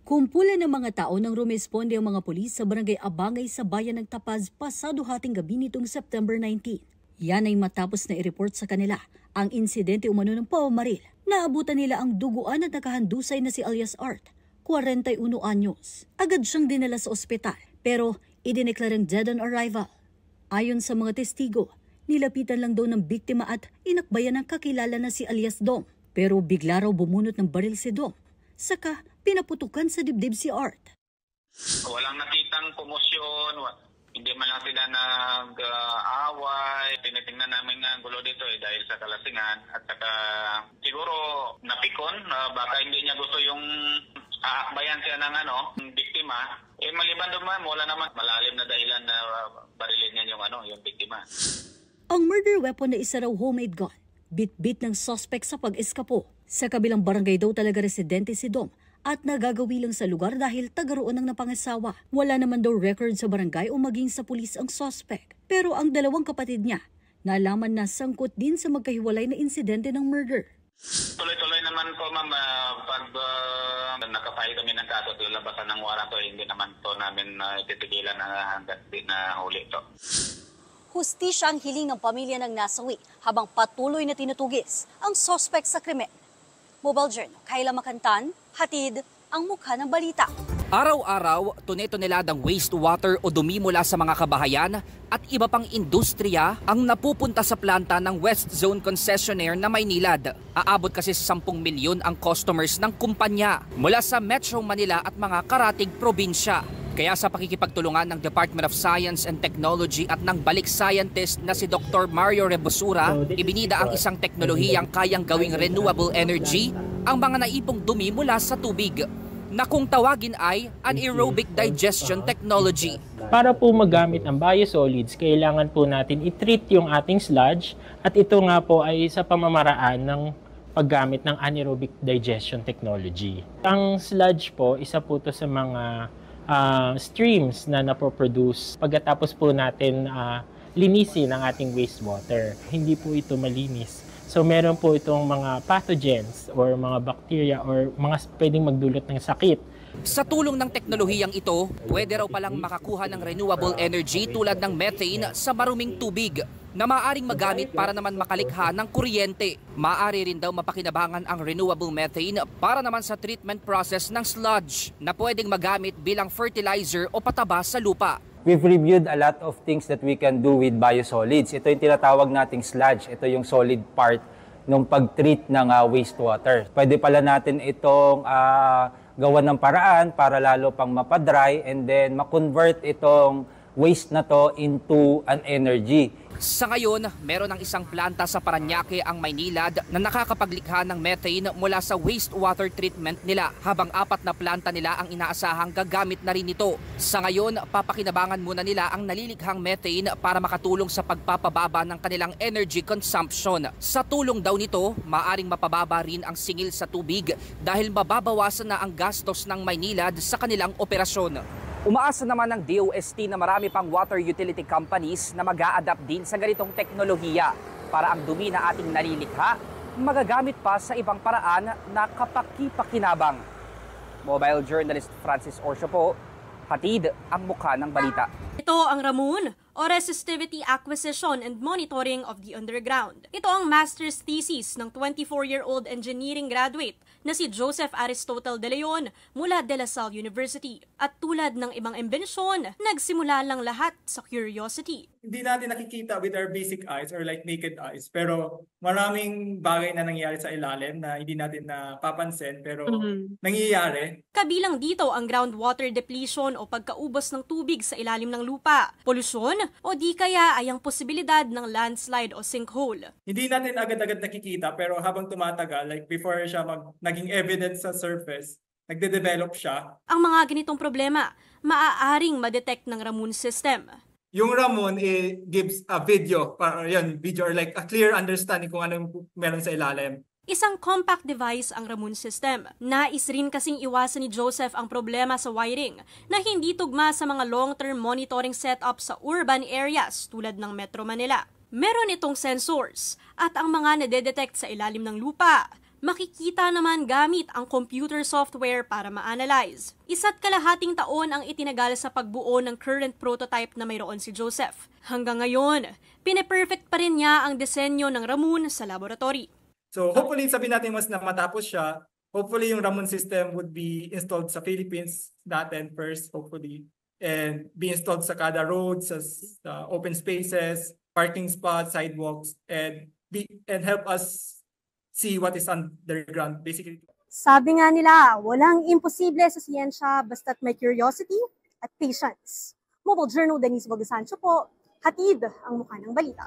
Kumpulan ng mga tao nang rumesponde ang mga pulis sa barangay Abangay sa bayan ng Tapaz pasado hating gabi nitong September 19. Yan ay matapos na i-report sa kanila ang insidente umano ng pamamaril. Naabutan nila ang duguan at nakahandusay na si alias Art, 41 anyos. Agad siyang dinala sa ospital pero idineklarang dead on arrival. Ayon sa mga testigo, nilapitan lang daw ng biktima at inakbayan ng kakilala na si alias Dom. Pero bigla raw bumunot ng baril si Dom. Saka pinaputukan sa dibdib si Art. Walang nakitang komosyon, hindi man lang sila nag-away. Tinitingnan namin ang gulo dito dahil sa kalasingan at saka siguro napikon, baka hindi niya gusto yung aakbayan siya ng biktima. Maliban doon wala naman malalim na dahilan na barilin niya yung biktima. Ang murder weapon na isa raw homemade gun, bit-bit ng suspect sa pag-eskapo. Sa kabilang barangay daw talaga residente si Dom at nagagawi lang sa lugar dahil tagaroon ng napangasawa. Wala naman daw record sa barangay o maging sa pulis ang suspect. Pero ang dalawang kapatid niya, nalaman na sangkot din sa magkahiwalay na insidente ng murder. Tuloy-tuloy naman po ma'am, pag nakapahid kami ng kaso at lalabasan ng waranto, hindi naman to namin titigilan hanggang di na huli to. Hustisya ang hiling ng pamilya ng nasawi habang patuloy na tinutugis ang suspect sa krimen. Mobile Journal, Kayla Makantan, hatid ang mukha ng balita. Araw-araw, tone-toneladang wastewater o dumi mula sa mga kabahayan at iba pang industriya ang napupunta sa planta ng West Zone Concessionaire na Maynilad. Aabot kasi sa 10 milyon ang customers ng kumpanya mula sa Metro Manila at mga karatig probinsya. Kaya sa pakikipagtulungan ng Department of Science and Technology at ng balik scientist na si Dr. Mario Rebosura, ibinida ang isang teknolohiyang kayang gawing renewable energy ang mga naipong dumi mula sa tubig, na kung tawagin ay anaerobic digestion technology. Para po magamit ang biosolids, kailangan po natin i-treat yung ating sludge at ito nga po ay sa pamamaraan ng paggamit ng anaerobic digestion technology. Ang sludge po, isa po to sa mga streams na napoproduce pagkatapos po natin linisin ang ating wastewater. Hindi po ito malinis. So meron po itong mga pathogens or mga bacteria or mga pwedeng magdulot ng sakit. Sa tulong ng teknolohiyang ito, pwede raw palang makakuha ng renewable energy tulad ng methane sa maruming tubig na maaaring magamit para naman makalikha ng kuryente. Maaari rin daw mapakinabangan ang renewable methane para naman sa treatment process ng sludge na pwedeng magamit bilang fertilizer o pataba sa lupa. We've reviewed a lot of things that we can do with biosolids. Ito yung tinatawag nating sludge. Ito yung solid part ng pag-treat ng wastewater. Pwede pala natin itong gawan ng paraan para lalo pang mapadry and then ma-convert itong waste na to into an energy. Sa ngayon, meron ng isang planta sa Parañaque ang Maynilad na nakakapaglikha ng methane mula sa wastewater treatment nila, habang 4 na planta nila ang inaasahang gagamit na rin ito. Sa ngayon, papakinabangan muna nila ang nalilikhang methane para makatulong sa pagpapababa ng kanilang energy consumption. Sa tulong daw nito, maaring mapababa rin ang singil sa tubig dahil mababawasan na ang gastos ng Maynilad sa kanilang operasyon. Umaasa naman ng DOST na marami pang water utility companies na mag-a-adapt din sa ganitong teknolohiya para ang dumi na ating nalilikha magagamit pa sa ibang paraan na kapaki-pakinabang. Mobile journalist Francis Orcio po, hatid ang mukha ng balita. Ito ang Ramon o Resistivity Acquisition and Monitoring of the Underground. Ito ang master's thesis ng 24-year-old engineering graduate na si Joseph Aristotle De Leon mula De La Salle University. At tulad ng ibang imbensyon, nagsimula lang lahat sa curiosity. Hindi natin nakikita with our basic eyes or like naked eyes, pero maraming bagay na nangyayari sa ilalim na hindi natin napapansin pero nangyayari. Kabilang dito ang groundwater depletion o pagkaubos ng tubig sa ilalim ng lupa, polusyon o di kaya ay ang posibilidad ng landslide o sinkhole. Hindi natin agad-agad nakikita pero habang tumatagal, like before siya naging evidence sa surface, nagde-develop siya. Ang mga ganitong problema, maaaring ma-detect ng Ramon system. Yung Ramon gives a video, video or like a clear understanding kung anong meron sa ilalim. Isang compact device ang Ramon system. Nais rin kasing iwasan ni Joseph ang problema sa wiring na hindi tugma sa mga long-term monitoring setup sa urban areas tulad ng Metro Manila. Meron itong sensors at ang mga nadedetect sa ilalim ng lupa, makikita naman gamit ang computer software para ma-analyze. 1.5 taon ang itinagal sa pagbuo ng current prototype na mayroon si Joseph. Hanggang ngayon, pine-perfect pa rin niya ang disenyo ng Ramon sa laboratory. So hopefully sabihin natin mas na matapos siya, hopefully yung Ramon system would be installed sa Philippines natin first, hopefully. And be installed sa kada roads, sa open spaces, parking spots, sidewalks, and help us see what is underground, basically. Sabi nga nila, walang imposible sa siyensya basta't may curiosity at patience. Mobile Journal, Denise Valdesancho po, hatid ang mukha ng balita.